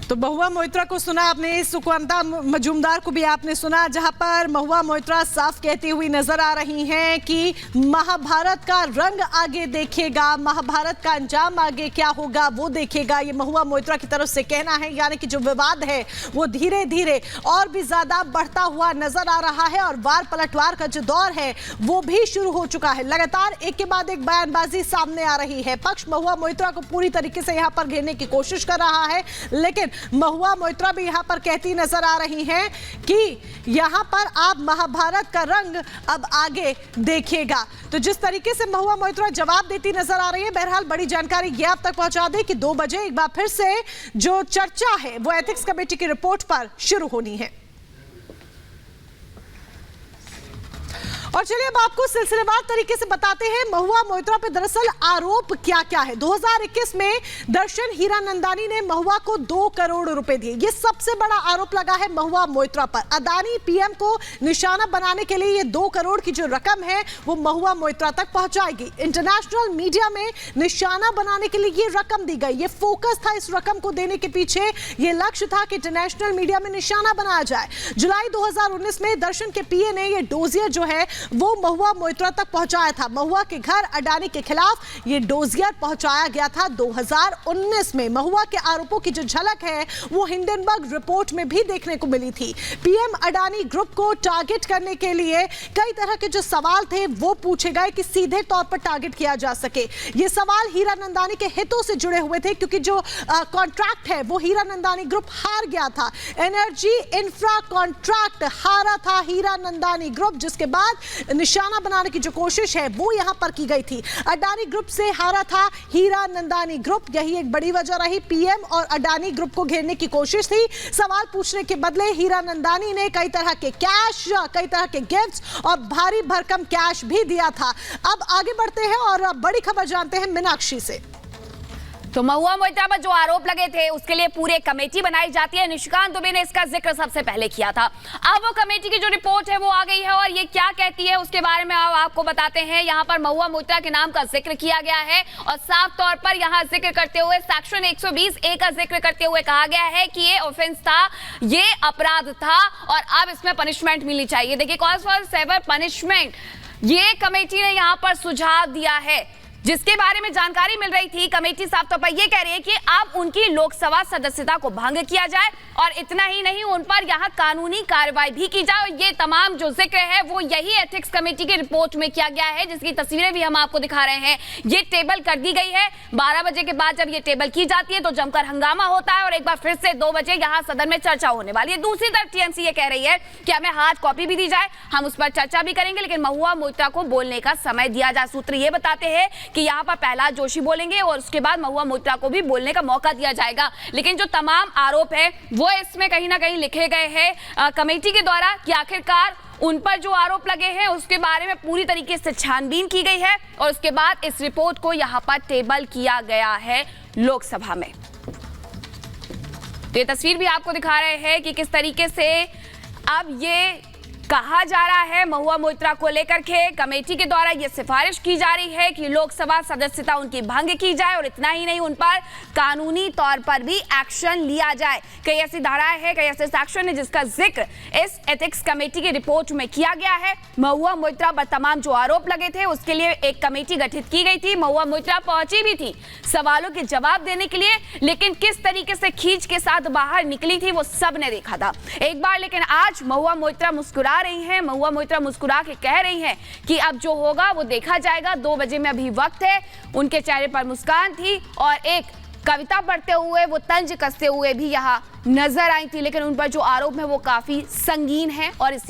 तो महुआ मोइत्रा को सुना आपने, सुकवंता मजूमदार को भी आपने सुना, जहां पर महुआ मोइत्रा साफ कहती हुई नजर आ रही हैं कि महाभारत का रंग आगे देखेगा, महाभारत का अंजाम आगे क्या होगा वो देखेगा। ये महुआ मोइत्रा की तरफ से कहना है, यानी कि जो विवाद है वो धीरे धीरे और भी ज्यादा बढ़ता हुआ नजर आ रहा है और वार पलटवार का जो दौर है वो भी शुरू हो चुका है। लगातार एक के बाद एक बयानबाजी सामने आ रही है। पक्ष महुआ मोइत्रा को पूरी तरीके से यहां पर घेरने की कोशिश कर रहा है, लेकिन महुआ मोइत्रा भी यहां पर कहती नजर आ रही हैं कि यहां पर आप महाभारत का रंग अब आगे देखेगा। तो जिस तरीके से महुआ मोइत्रा जवाब देती नजर आ रही है, बहरहाल बड़ी जानकारी ये आप तक पहुंचा दे कि 2 बजे एक बार फिर से जो चर्चा है वो एथिक्स कमेटी की रिपोर्ट पर शुरू होनी है। और चलिए अब आपको सिलसिलेवार तरीके से बताते हैं महुआ मोइत्रा पे दरअसल आरोप क्या क्या है। 2021 में दर्शन हीरानंदानी ने महुआ को 2 करोड़ रुपए दिए। ये सबसे बड़ा आरोप लगा है महुआ मोइत्रा पर। अदानी पीएम को निशाना बनाने के लिए ये 2 करोड़ की जो रकम है वो महुआ मोइत्रा तक पहुंचाएगी। इंटरनेशनल मीडिया में निशाना बनाने के लिए ये रकम दी गई। ये फोकस था इस रकम को देने के पीछे, ये लक्ष्य था कि इंटरनेशनल मीडिया में निशाना बनाया जाए। जुलाई 2019 में दर्शन के पीए ने ये डोजियर जो है वो महुआ मोइत्रा तक पहुंचाया था। महुआ के घर अडानी के खिलाफ ये डोजियर पहुंचाया गया था 2019 में। महुआ के आरोपों की जो झलक है वो हिंडनबर्ग रिपोर्ट में भी देखने को मिली थी। पीएम अडानी ग्रुप को टारगेट करने के लिए कई तरह के जो सवाल थे वो पूछे गए कि सीधे तौर पर टारगेट किया जा सके। ये सवाल हीरानंदानी के हितों से जुड़े हुए थे, क्योंकि जो कॉन्ट्रैक्ट है वो हीरानंदानी ग्रुप हार गया था। एनर्जी इंफ्रा कॉन्ट्रैक्ट हारा था हीरानंदानी ग्रुप, जिसके बाद निशाना बनाने की जो कोशिश है वो यहां पर की गई थी। अडानी ग्रुप से हारा था हीरानंदानी ग्रुप, यही एक बड़ी वजह रही। पीएम और अडानी ग्रुप को घेरने की कोशिश थी। सवाल पूछने के बदले हीरानंदानी ने कई तरह के कैश, कई तरह के गिफ्ट्स और भारी भरकम कैश भी दिया था। अब आगे बढ़ते हैं और बड़ी खबर जानते हैं मीनाक्षी से। तो महुआ मोइत्रा पर जो आरोप लगे थे उसके लिए पूरे कमेटी बनाई जाती है। निशिकांत दुबे ने इसका जिक्र सबसे पहले किया था। अब वो कमेटी की जो रिपोर्ट है वो आ गई है और ये क्या कहती है उसके बारे में आपको बताते हैं। यहाँ पर महुआ मोइत्रा के नाम का जिक्र किया गया है और साफ तौर पर यहाँ जिक्र करते हुए सेक्शन 120A का जिक्र करते हुए कहा गया है कि ये ऑफेंस था, ये अपराध था और अब इसमें पनिशमेंट मिलनी चाहिए। देखिए, कॉज फॉर सेवर पनिशमेंट ये कमेटी ने यहाँ पर सुझाव दिया है, जिसके बारे में जानकारी मिल रही थी। कमेटी साफ तौर पर यह कह रही है कि अब उनकी लोकसभा सदस्यता को भंग किया जाए और इतना ही नहीं, उन पर यहां कानूनी कार्रवाई भी की जाए। ये तमाम जो जिक्र है वो यही एथिक्स कमेटी की रिपोर्ट में किया गया है, जिसकी तस्वीरें भी हम आपको दिखा रहे हैं। ये टेबल कर दी गई है। 12 बजे के बाद जब ये टेबल की जाती है तो जमकर हंगामा होता है और एक बार फिर से 2 बजे यहाँ सदन में चर्चा होने वाली है। दूसरी तरफ टीएमसी ये कह रही है कि हमें हार्ड कॉपी भी दी जाए, हम उस पर चर्चा भी करेंगे, लेकिन महुआ मोइत्रा को बोलने का समय दिया जाए। सूत्र ये बताते हैं कि यहाँ पर प्रहलाद जोशी बोलेंगे और उसके बाद महुआ मोइत्रा को भी बोलने का मौका दिया जाएगा। लेकिन जो तमाम आरोप है वो इसमें कहीं ना कहीं लिखे गए हैं कमेटी के द्वारा कि आखिरकार उन पर जो आरोप लगे हैं उसके बारे में पूरी तरीके से छानबीन की गई है और उसके बाद इस रिपोर्ट को यहाँ पर टेबल किया गया है लोकसभा में। तो ये तस्वीर भी आपको दिखा रहे हैं कि किस तरीके से अब ये कहा जा रहा है महुआ मोइत्रा को लेकर के कमेटी के द्वारा यह सिफारिश की जा रही है कि लोकसभा सदस्यता उनकी भंग की जाए और इतना ही नहीं, उन पर कानूनी तौर पर भी एक्शन लिया जाए। कई ऐसी धाराएं हैं, कई ऐसे सेक्शन है जिसका जिक्र इस एथिक्स कमेटी की रिपोर्ट में किया गया है। महुआ मोइत्रा पर तमाम जो आरोप लगे थे उसके लिए एक कमेटी गठित की गई थी। महुआ मोइत्रा पहुंची भी थी सवालों के जवाब देने के लिए, लेकिन किस तरीके से खींच के साथ बाहर निकली थी वो सब ने देखा था एक बार। लेकिन आज महुआ मोइत्रा मुस्कुरा रही हैं, महुआ मोइत्रा मुस्कुरा के कह रही हैं कि अब जो होगा वो देखा जाएगा। 2 बजे में अभी वक्त है। उनके चेहरे पर मुस्कान थी और एक कविता पढ़ते हुए वो तंज कसते हुए भी यहाँ नजर आई थी, लेकिन उन पर जो आरोप है वो काफी संगीन है और